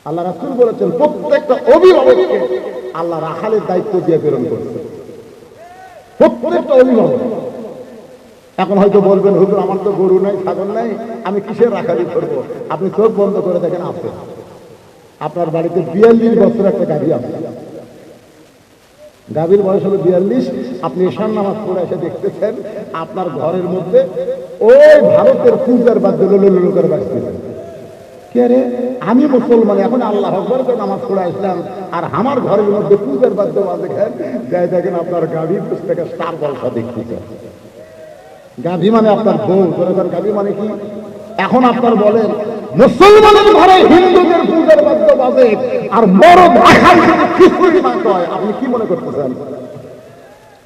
আল্লাহ রাসূল বলেছেন প্রত্যেকটা অভিভাবককে আল্লাহ রাখালের দায়িত্ব দিয়ে প্রেরণ করেছে, প্রত্যেকটা অভিভাবক। এখন হয়তো বলবেন হুজুর আমার তো গরু নাই, ছাগল নাই, আমি কিসের রাখালি করবো? আপনি চোখ বন্ধ করে দেখেন, আছে আপনার বাড়িতে 42 বছর একটা গাভী আছে, গাভীর বয়স হলো 42, আপনি ঈশান নামাজ পড়ে এসে দেখতেছেন আপনার ঘরের মধ্যে ওই ভারতের পূজার বাদ্য লোলো করে বাজতেছেন। কে রে? আমি মুসলমান, এখন আল্লাহ আকবার করে নামাজ পড়ে আসলাম, আর আমার ঘরের মধ্যে পূজার বাদ্য বাজে খান, যাই দেখেন আপনার গাভীর পুস্তকে স্টার বলসা দেখতেছেন। গাভী মানে আপনার বউ, গাভী মানে কি? এখন আপনার বলেন মুসলমানের ঘরে হিন্দুদের পূজার বাদ্য বাজে আর বড় ভাষায় খিচুড়ি মাংস হয়, আপনি কি মনে করতেছেন?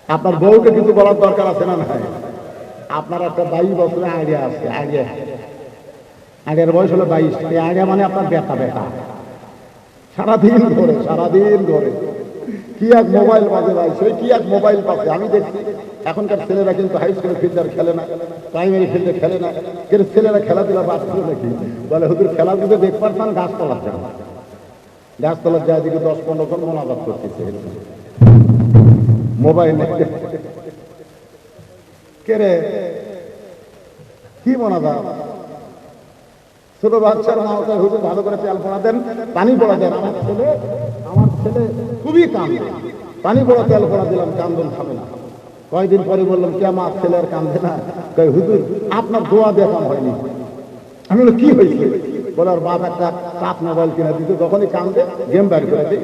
আপনার বউকে কিছু বলার দরকার আছে না? নাই। আপনার একটা 22 বছরের আইডিয়া আছে, আইডিয়ার বয়স হলো 22, এই আইডিয়া মানে আপনার বেটা বেটা সারাদিন ঘরে কি এক মোবাইল বাজে ভাই, সেই কি এক মোবাইল পাচ্ছে। আমি দেখছি এখনকার ছেলেরা কিন্তু হাই স্কুলের ফিল্ডার খেলে না, প্রাইমারি ফিল্ডে খেলে না, কিন্তু ছেলেরা খেলাধুলা বাদ ছিল নাকি? বলে হুজুর খেলাধুলা দেখ পারতাম গাছতলার যায় দিকে 10-15 জন মোনাজাত করতেছে মোবাইল কে রে? কি মোনাজাত? ছোট বাচ্চার মা হুজুর ভালো করে তেল পড়া দেন, পানি পড়া দেন। আমার ছেলে খুবই কান্দে, পানি পড়া তেল পড়া দিলাম, কান্দন খাবে না। কয়েকদিন পরে বললাম কে মা ছেলে আর কান্দে না? কয় হুজুর আপনার দোয়া দিয়ে কাম হয়নি। আমি বললাম কি হয়েছে? বলে ওর বাপ একটা টাচ মোবাইল কিনে দিত, যখনই কান্দে গেম বের করে দিই,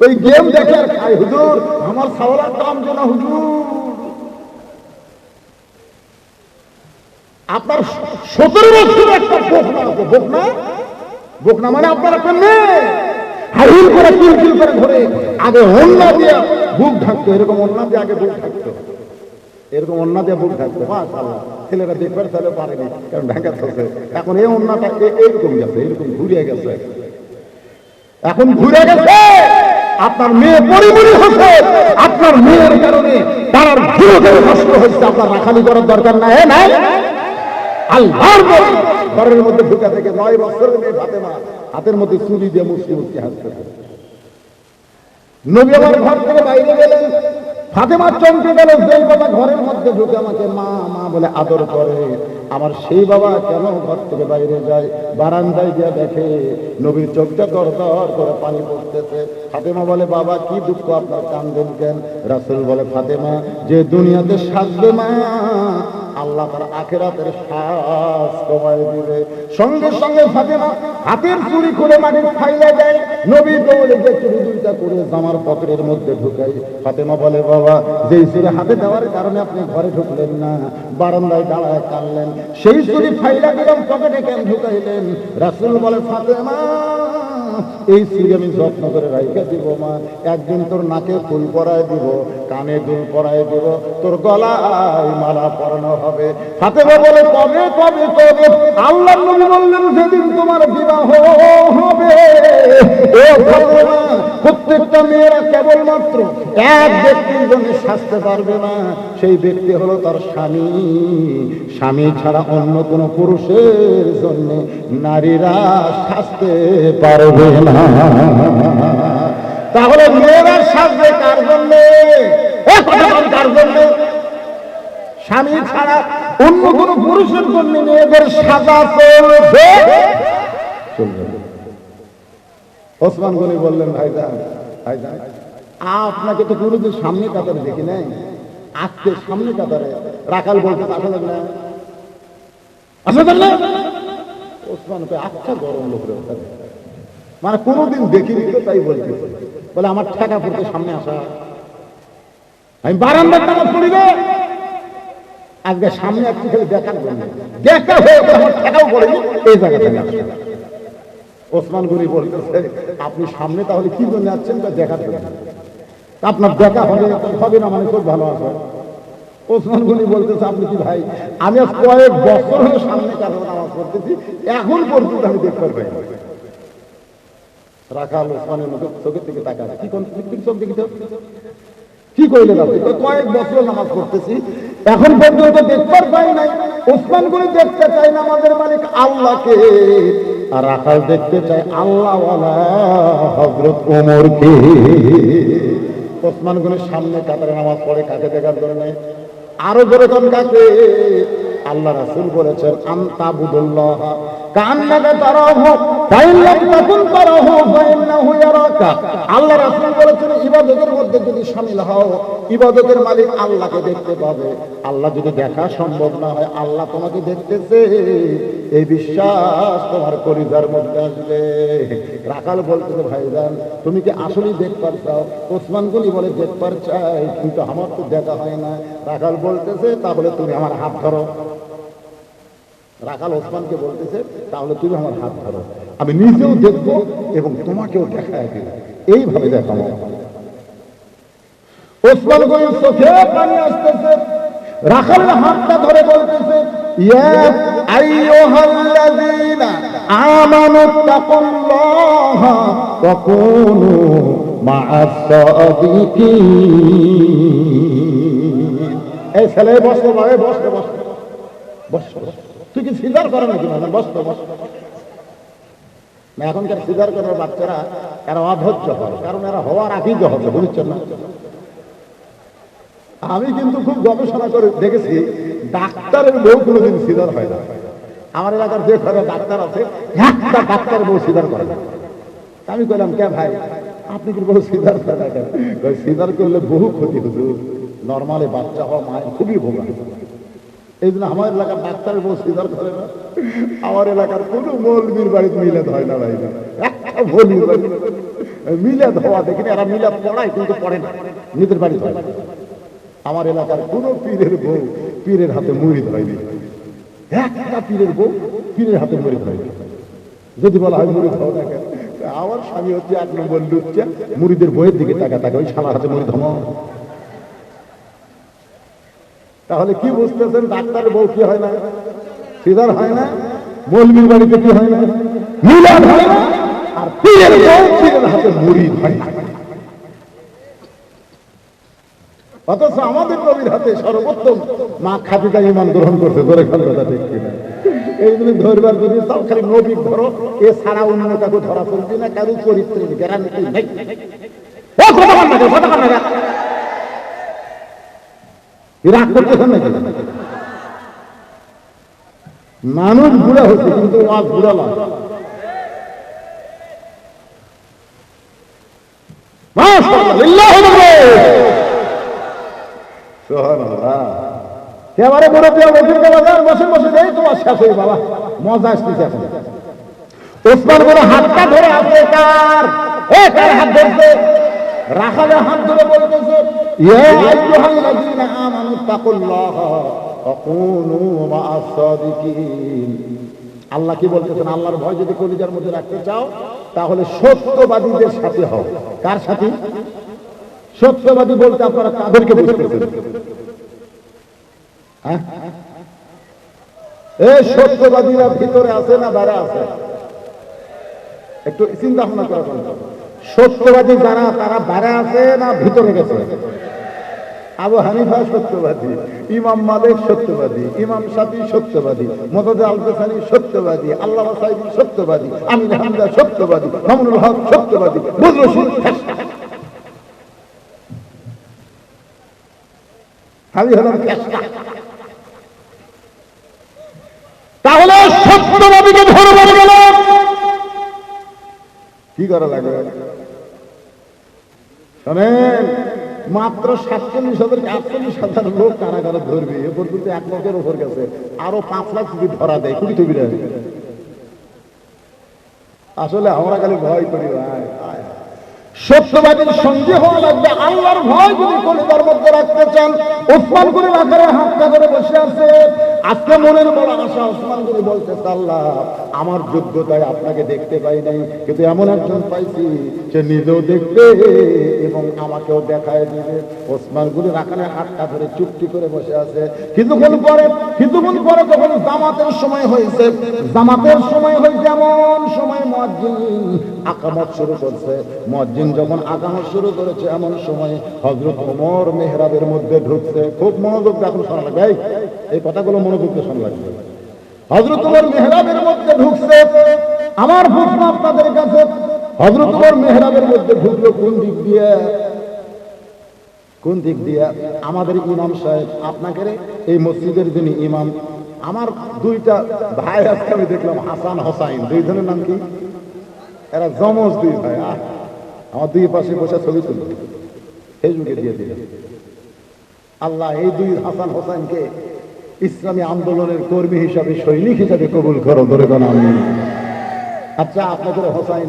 ওই গেম দেখে আর খাই। হুজুর আমার সাওয়ালার দাম যে না হুজুর, আপনার 17 বছর একটা বোকনা আছে, বোকনা মানে আপনার একটা মেয়ে হাইল করে কিলকিল করে ধরে আগে ওন্না দিয়ে বুক ঢাকতো, এরকম ওন্না দিয়ে আগে বুক ঢাকতো, এরকম ওন্না দিয়ে বুক ঢাকতো। মাশাআল্লাহ, ছেলেরা দেখবার তাহলে পারেনি, কারণ ঢাকা থাকে। এখন এই ওন্নাটা এরকম গেছে, এরকম ঘুরে গেছে, এখন ঘুরে গেছে। আপনার মেয়ে পরিমণি হচ্ছে, আপনার মেয়ের কারণে তার জীবন নষ্ট হচ্ছে। আপনার রাখালি করার দরকার নাই, নাই আল্লাহর ঘরের মধ্যে ঢুকা থেকে 9 বছরের মেয়ে ফাতেমা হাতের মধ্যে চুরি দিয়ে মুসকি হাসতেছে। নবী আমার ঘর থেকে বাইরে গেলেন, ফাতেমা চমকে গেল, যেই বাবা ঘরের মধ্যে ঢুকে আমাকে মা মা বলে আদর করে, আমার সেই বাবা কেন ঘর থেকে বাইরে যায়? বারান্দায় গিয়ে দেখে নবীর চোখটা দর দর করে পানি পড়তেছে। ফাতেমা বলে বাবা কি দুঃখ আপনার, কান্দেন কেন? রাসূল বলে ফাতেমা যে দুনিয়াতে সাজবে মা, আল্লাহ তার আখিরাতের শ্বাস কমায় দিবে। সঙ্গে সঙ্গে ফাতেমা হাতের চুড়ি খুলে মাটির ফাইলা দেয়, নবী দৌড়ে যে চুড়ি দুইটা করে জামার পকেটের মধ্যে ঢুকাই। ফাতেমা বলে বাবা যেই চুড়ি হাতে দেওয়ার কারণে আপনি ঘরে ঢুকলেন না, বারান্দায় দাঁড়ায় কানলেন, সেই চুড়ি ফাইলা দিলাম পকেটে কেন ঢুকাইলেন? রাসূল বলে ফাতেমা এই চুড়ি আমি যত্ন করে রাইখা দিব মা, একদিন তোর নাকে ফুল পরায় দিব, কানে দুল পরায় দিব, তোর গলায় মালা পরানো হবে। ফাতেমা বলে কবে কবে কবে? আল্লাহর নবী বললেন যেদিন তোমার বিবাহ হবে। ও ফাতেমা, প্রত্যেকটা মেয়েরা কেবলমাত্র এক ব্যক্তির জন্য সাজতে পারবে না, সেই ব্যক্তি হলো তার স্বামী। স্বামী ছাড়া অন্য কোন পুরুষের জন্য নারীরা সাজতে পারবে না। তাহলে মেয়েরা সাজবে কার জন্য? কার জন্য? স্বামী ছাড়া অন্য কোন পুরুষের জন্য মেয়েদের সাজা চলবে। ওসমান গনি বললেন ভাইজান আপনাকে তো কোনোদিন সামনে কাতারে দেখি নাই, আজকে সামনে কাতারে। রাখাল বলতে আসলেন না, আসলেন না? ওসমান আচ্ছা গরম লোক, মানে কোনোদিন দেখিনি তো তাই বলতে, বলে আমার ঠেকা পড়তে সামনে আসা, আমি বারান্দার নামাজ পড়িবে আজকে সামনে একটু খেলে দেখার জন্য, দেখা হয়ে আমার ঠেকাও পড়েনি এই জায়গা থেকে আসা। ওসমান গনি বলতেছে আপনি সামনে তাহলে কি জন্য যাচ্ছেন? দেখার জন্য। আপনার দেখা হবে না মানে খুব ভালো আছে। ওসমান গনি বলতেছে আপনি কি ভাই, আমি আজ কয়েক বছর হলো সামনে কারো নামাজ পড়তেছি, এখন পর্যন্ত আমি দেখতে পাই। রাখাল ওসমানের মুখে চোখের দিকে তাকায়, কি কোন চোখ দেখি? কি কইলেন আপনি? কয়েক বছর নামাজ পড়তেছি, এখন পর্যন্ত দেখতে পাই নাই। ওসমান গনি দেখতে চাই নামাজের মালিক আল্লাহকে, আর রাখাল দেখতে চাই আল্লাহওয়ালা হযরত ওমরকে। ওসমান গনির সামনে কাতারে নামাজ পড়ে কাকে দেখার জন্য? আরো জোরে কোন কাকে? আল্লাহ রাসূল বলেছেন আনতাবুদুল্লাহ কান্নাকা তারাহু ফাইন লাম তাকুন তারাহু ফাইন্নাহু ইয়ারাকা। আল্লাহ রাসূল বলেছেন ইবাদতের মধ্যে যদি শামিল হও, ইবাদতের মালিক আল্লাহকে দেখতে পাবে। আল্লাহ যদি দেখা সম্ভব না হয়, আল্লাহ তোমাকে দেখতেছে, এই বিশ্বাস তোমার কলিজার মধ্যে আসবে। রাখাল বলতেছে ভাইজান তুমি কি আসলেই দেখবার চাও? ওসমান গনি বলে দেখবার চাই, কিন্তু আমার তো দেখা হয় না। রাখাল বলতেছে তাহলে তুমি আমার হাত ধরো। রাখাল ওসমানকে বলতেছে তাহলে তুমি আমার হাত ধরো, আমি নিজেও দেখবো এবং তোমাকেও দেখায় দিব, এইভাবে দেখাবো। ওসমান গনির চোখে পানি আসতেছে, রাখালের হাতটা ধরে বলতেছে ইয়া আইয়ুহাল্লাযীনা আমানুত্তাকুল্লাহা ওয়া কুনু মা'আস সাদিকিন। এই ছেলে বসো ভাই, বসো বসো বসো। তুই কি সিজার করে নাকি? বসো বসো না। এখনকার সিজার করার বাচ্চারা এরা অধৈর্য হয়, কারণ এরা হওয়ার আগেই হবে, বুঝছেন না? আমি কিন্তু খুব গবেষণা করে দেখেছি ডাক্তারের বউ কোনোদিন সিজার হয় না। আমার এলাকার যে ঘরে ডাক্তার আছে একটা ডাক্তারের বউ সিজার করে না। আমি কইলাম কে ভাই আপনি কি বউ সিজার করে না কেন? সিজার করলে বহু ক্ষতি হুজুর, নরমালি বাচ্চা হওয়া মায়ের খুবই ভোগায়। এই জন্য আমার এলাকার ডাক্তারের বউ সিজার করে না। আমার এলাকার কোনো মৌলবীর বাড়িতে মিলাদ হয় না ভাই, একটা মৌলবীর বাড়ি মিলাদ হওয়া দেখিনি। এরা মিলাদ পড়ায় কিন্তু পড়ে না, নিজের বাড়ি হয়। আমার এলাকার কোন পীরের বউ পীরের হাতে মুরিদ হয়নি, একটা পীরের বউ পীরের হাতে মুরিদ হয়নি। যদি বলা হয় মুরিদ হও না কেন, আমার স্বামী হচ্ছে 1 নম্বর লুচ্চা, মুরিদের বইয়ের দিকে তাকা তাকা ওই শালার হাতে মুরিদ হম। তাহলে কি বুঝতেছেন? ডাক্তারের বউ কি হয় না? সিজার হয় না। মৌলবীর বাড়িতে কি হয় না? মিলাদ হয় না। আর পীরের বউ পীরের হাতে মুরিদ হয় না। অথচ আমাদের নবীর হাতে সর্বোত্তম মা খাদিজা ঈমান গ্রহণ করতে ধরে কথা ঠিক কিনা? এই জন্য ধরবার যদি সব খালি নবী ধরো, এছাড়া অন্য কাউকে ধরা চলবে না, কারো চরিত্রের গ্যারান্টি নেই। রাগ করতেছেন নাকি? মানুষ বুড়া হচ্ছে কিন্তু ওয়াজ বুড়া না। এবারে বসে বসে দেয় তোমার শেষ হয়ে বাবা মজা আসতেছে। এখন ওসমান বলে হাতটা ধরে আছে কার? কার হাত ধরছে? রাখালের হাত ধরে বলতেছে ইয়া আইয়ুহাল্লাযীনা আমানুত্তাকুল্লাহা ওয়া কুনু মা'আস সাদিকিন। আল্লাহ কি বলতেছেন? আল্লাহর ভয় যদি কলিজার মধ্যে রাখতে চাও তাহলে সত্যবাদীদের সাথে হও। কার সাথে? সত্যবাদী বলতে আপনারা কাদেরকে বুঝতেছেন? এই সত্যবাদীরা ভিতরে আছে না বাইরে আছে? একটু চিন্তা ভাবনা করে বলুন। সত্যবাদী যারা তারা বাইরে আছে না ভিতরে গেছে? আবু হানিফা সত্যবাদী, ইমাম মালিক সত্যবাদী, ইমাম শাফি সত্যবাদী, মুতাওয়াজ্জিহ আল-কাসানি সত্যবাদী, আল্লামা সাঈদী সত্যবাদী, আমির হামজা সত্যবাদী, মামুনুল হক সত্যবাদী, বদরুল রশিদ আমি হলাম চেষ্টা। তাহলে সত্যবাদীকে ধরবার গেল কি করা লাগে? শোনেন, মাত্র 47,000 লোক কারাগারে ধরবে, এ পর্যন্ত 1 লাখের উপর গেছে, আরো 5 লাখ যদি ধরা দেয় কুড়ি টুবি। আসলে আমরা খালি ভয় করি ভাই। সত্যবাদীর সঙ্গে হওয়া লাগবে। আল্লাহর ভয় যদি কলিজার মধ্যে রাখতে চান, ওসমান গনি রাখালের হাতটা করে বসে আছে। আজকে মনের বড় আশা, ওসমান গনি বলতেছে আল্লাহ আমার যোগ্যতায় আপনাকে দেখতে পাই নাই, কিন্তু এমন একজন পাইছি সে নিজেও দেখবে এবং আমাকেও দেখায় দিবে। ওসমান গনি রাখালের হাতটা ধরে চুপটি করে বসে আছে। কিছুক্ষণ পরে যখন জামাতের সময় হয়েছে, এমন সময় মুয়াজ্জিন আকামত শুরু করছে। মুয়াজ্জিন যখন আকামত শুরু করেছে এমন সময় হযরত ওমর মিহরাবের মধ্যে ঢুকছে। খুব মনোযোগ দিয়ে এখন শোনা লাগবে, এই কথাগুলো মনোযোগ দিয়ে শোনা লাগবে। হযরত ওমর মিহরাবের মধ্যে ঢুকছে। আমার প্রশ্ন আপনাদের কাছে, হযরত ওমর মিহরাবের মধ্যে ঢুকলো কোন দিক দিয়ে? কোন দিক দিয়ে? আমাদের ইমাম সাহেব, আপনাকে এই মসজিদের যিনি ইমাম, আমার দুইটা ভাই আজকে আমি দেখলাম, হাসান হোসাইন, দুইজনের নাম কি? এরা জমজ দুই ভাই। আমার দুই পাশে বসে ছবি তুলল, ফেসবুকে দিয়ে দিল। আল্লাহ এই দুই হাসান হোসাইনকে ইসলামী আন্দোলনের কর্মী হিসাবে, সৈনিক হিসাবে কবুল করো, ধরে দেন আমি। আচ্ছা, আপনাদের হোসাইন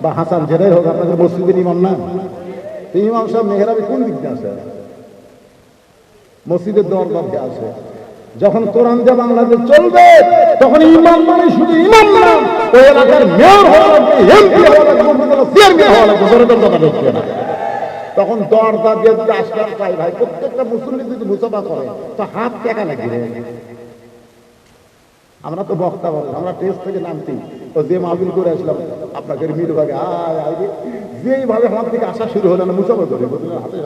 বা হাসান যেটাই হোক, আপনাদের মসজিদের ইমাম না? ইমাম সাহেব মেহরাবে কোন দিক দিয়ে আসে? মসজিদের দরজা দিয়ে আসে। যখন কোরআন দিয়ে বাংলাদেশ চলবে তখন ইমাম মানে শুধু ইমাম না, ওই এলাকার মেয়র হওয়া লাগবে, এমপি হওয়া লাগবে, চেয়ারম্যান হওয়া লাগবে, ধরে দেন কথা দেখছে না। তখন দরজা দিয়ে আসতে চাই ভাই, প্রত্যেকটা মুসলিম যদি মুসাফা করে তো হাত টাকা লাগবে। আমরা তো বক্তা বলে, আমরা টেস্ট থেকে নামছি, ও যে মাহফিল করে আসলাম আপনাকে মিরভাগে যেইভাবে আমার থেকে আসা শুরু হলো না, মুসাফা করে বুঝলেন, হাতে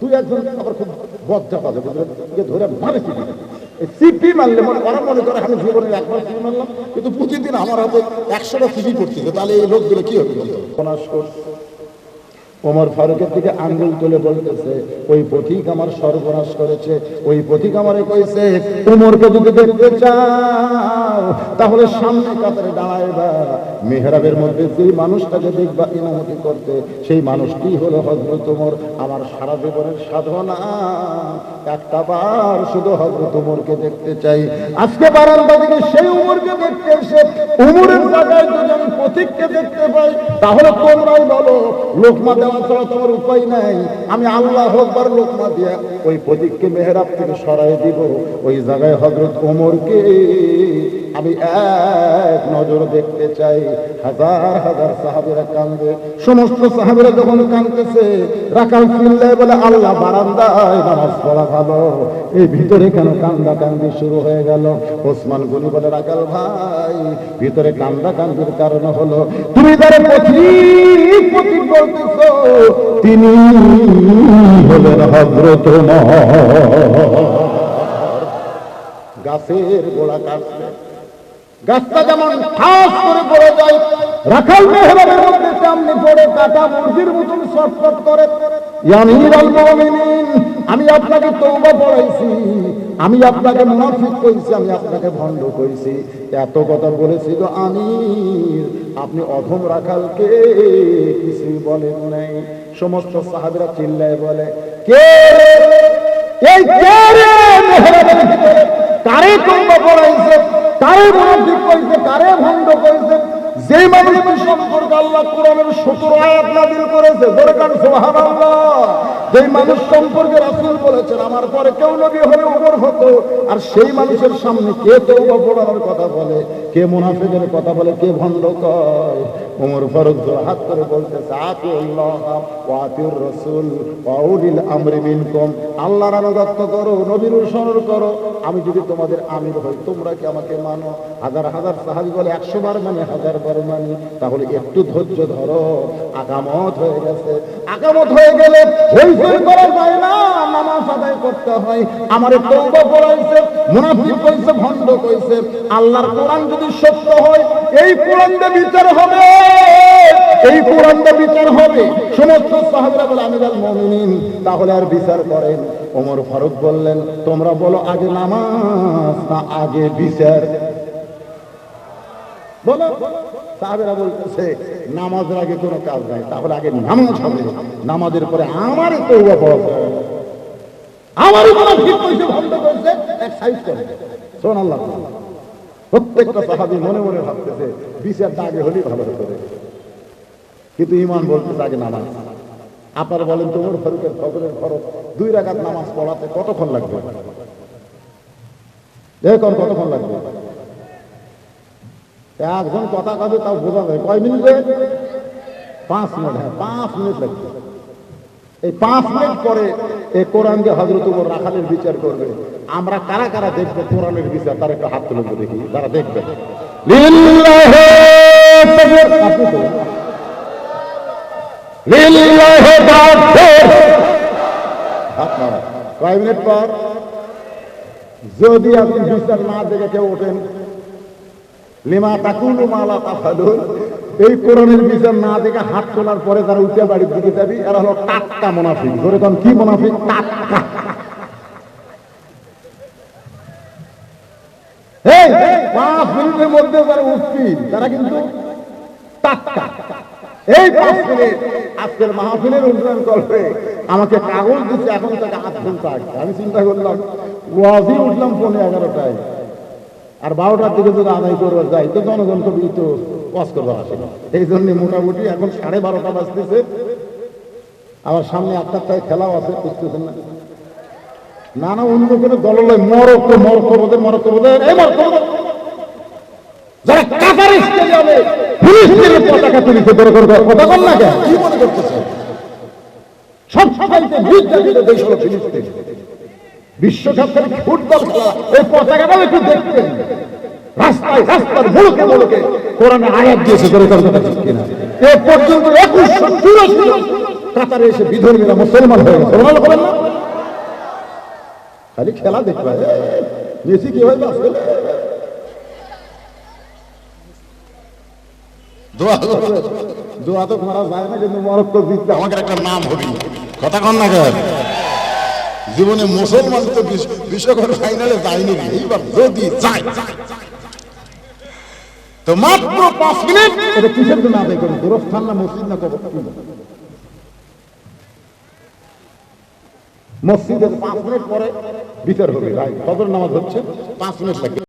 দুই একজন আবার খুব বজ্জা পাবে বুঝলেন, যে ধরে মারে সিপি মারলে মনে ওরা মনে করে আমি জীবনে একবার সিপি মারলাম, কিন্তু প্রতিদিন আমার হাতে 100টা সিপি পড়তেছে, তাহলে এই লোকগুলো কি হবে? ওমর ফারুকের দিকে আঙ্গুল তুলে বলতেছে, ওই পথিক আমার সর্বনাশ করেছে, ওই পথিক আমারে কইছে ওমরকে যদি দেখতে চাও তাহলে সামনে কাতারে দাঁড়াইবা, মিহরাবের মধ্যে যেই মানুষটাকে দেখবা ইমামতি করতে, সেই মানুষটি হলো হযরত ওমর। আমার সারা জীবনের সাধনা একটা বার শুধু হযরত ওমরকে দেখতে চাই। আজকে বারান্দা থেকে সেই ওমরকে দেখতে এসে ওমরের জায়গায় যদি আমি পথিককে দেখতে পাই, তাহলে তোমরাও বলো লোকমা দেওয়া ছাড়া তোমার উপায় নাই, আমি আল্লাহু আকবার লোকমা দিয়া ওই পথিককে মেহরাব থেকে সরাই দিব। ওই জায়গায় হযরত ওমরকে আমি এক নজর দেখতে চাই। হাজার হাজার সাহাবীরা কান্দে, সমস্ত সাহাবীরা যখন কাঁদতেছে, রাকাল চিল্লায় বলে আল্লাহ বারান্দায় নামাজ পড়া ভালো, এই ভিতরে কেন কান্দা কান্দি শুরু হয়ে গেল? ওসমান গনি বলে রাকাল ভাই, ভিতরে কান্দা কান্দির কারণ হলো তুমি যারা পথিক পথিক বলতেছো তিনি হলেন হযরত ওমর। গাছের গোড়া কাটছে, গাছটা যেমন ঠাস করে পড়ে যায়, রাখাল মেহরাবের মধ্যে সামনে পড়ে কাটা মুরগির মতন ছটফট করে। ইয়া আমিরুল মুমিনিন, আমি আপনাকে তওবা পড়াইছি, আমি আপনাকে মুনাফিক কইছি, আমি আপনাকে ভণ্ড কইছি, এত কথা বলেছি তো আমির, আপনি অধম রাখালকে কিছুই বলেন নাই। সমস্ত সাহাবীরা চিল্লায় বলে, কে এই কে রে মেহরাবের ভিতরে কারে তওবা পড়াইছে, কারে মুনাফিক কইছে, কারে ভণ্ড কইছে? যে মানুষের সম্পর্কে আল্লাহ কোরআনের 17 আয়াত নাযিল করেছে, দরকার সুবহানাল্লাহ, যে মানুষ সম্পর্কে রাসূল বলেছেন আমার পরে কেউ নবী হলে ওমর হতো, আর সেই মানুষের সামনে কে তওবা পড়ানোর কথা বলে, কে মুনাফিকের কথা বলে, কে ভণ্ড কয়? ওমর ফারুক হাত করে বলতেছে, আতিউল্লাহ ওয়া আতিউর রাসূল ওয়া উলিল আমরি মিনকুম, আল্লাহর আনুগত্য করো, নবীর অনুসরণ করো। আমি যদি তোমাদের আমির হই, তোমরা কি আমাকে মানো? হাজার হাজার সাহাবী বলে 100 বার মানে, 1000 বার মানি। তাহলে একটু ধৈর্য ধরো, আকামত হয়ে গেছে। আকামত হয়ে গেলে হইচই করা যায় না, নামাজ আদায় করতে হয়। আমারে তওবা পড়াইছে, মুনাফিক কইছে, ভণ্ড কইছে। আল্লাহর কোরআন যদি সত্য হয়, এই কোরআন দিয়ে বিচার হবে, এই কোরআন দিয়ে বিচার হবে। সমস্ত সাহাবীরা বলে আমিরুল মুমিনিন, তাহলে আর বিচার করেন? ওমর ফারুক বললেন, তোমরা বলো আগে নামাজ না আগে বিচার? বলো। সাহাবীরা বলতেছে নামাজের আগে কোনো কাজ নাই, তাহলে আগে নামাজ হবে, নামাজের পরে আমারে তওবা পড়াতে হবে। আমারই কোনো ঠিক কইছে, ভণ্ড কইছে, এক সাইজ করে। সুবহানাল্লাহ। প্রত্যেকটা সাহাবী মনে মনে ভাবতেছে বিচারটা আগে হলেই ভালো হতো, কিন্তু ঈমান বলতেছে আগে নামাজ। আপনারা বলেন তো ওমর ফারুকের ফজরের ফরজ 2 রাকাত নামাজ পড়াতে কতক্ষণ লাগবে? দেখুন কতক্ষণ লাগবে। একজন কথা কাজে তাও বোঝা যায় কয় মিনিটে? 5 মিনিট। হ্যাঁ, 5 মিনিট লাগবে। এই 5 মিনিট পরে এই কোরআন দিয়ে হযরত ওমর রাখালের বিচার করবে। আমরা কারা কারা দেখবো কোরআনের বিচার? তার একটা হাত তুলে দেখি, যারা দেখবে। লিল্লাহি তাকবীর। কয় মিনিট পর যদি আপনি বিচার না দেখে কেউ ওঠেন, লিমা তাকুলু মালা তাফালুন, এই কোরআনের বিচার না দেখে হাত তোলার পরে তারা উঠে বাড়ির দিকে যাবি, এরা হলো টাটকা মুনাফিক। ধরে তখন কি মুনাফিক? টাটকা। এই 5 মিনিটের মধ্যে যারা উঠবি তারা কিন্তু টাটকা। এই 5 মিনিট আজকের মাহফিলের উন্নয়ন করবে, আমাকে কাগজ দিচ্ছে এখন থেকে 8 ঘন্টা আগে। আমি চিন্তা করলাম ওয়াজি উঠলাম 11:30টায়, আর 12টার দিকে যদি আদায় করবার যাই তো জনগণ তো ওয়াজ করবার আসে না। এই জন্য মোটামুটি এখন 12:30 বাজতেছে। আমার সামনে 8টায় খেলাও আছে, বুঝতেছেন না? না অন্য করে দললে মরক্কোদের যারা কাতারে স্টেডিয়ামে ফিলিস্তিনের পতাকা তুলিতে কথা বল না কেন? কি মনে করতেছে? সবচাইতে নির্যাতিত দেশ হলো ফিলিস্তিন। বিশ্বকাপের ফুটবল খেলা এই পতাকাটাও একটু দেখতেন। রাস্তার মুলুকে কোরআনে আয়াত দিয়েছে কিনা? এ পর্যন্ত 2184 কাতারে এসে বিধর্মীরা মুসলমান হয়ে গেছে। বলেন না, খালি খেলা দেখবে। মেসি কি হয়ে যাচ্ছে? দোয়া তো মারা যায় না, কিন্তু মরক্কো জিতলে আমাদের একটা নাম হবে। কথা কন না কেন? জীবনে মুসলমান তো বিশ্বকাপ ফাইনালে যায়নি, এইবার যদি যায় তো মাত্র 5 মিনিট। এটা কিসের জন্য আদায় করি? গোরস্থান না মসজিদ না কবর? মসজিদের 5 মিনিট পরে বিচার হবে। ফজর নামাজ হচ্ছে, 5 মিনিট লাগে।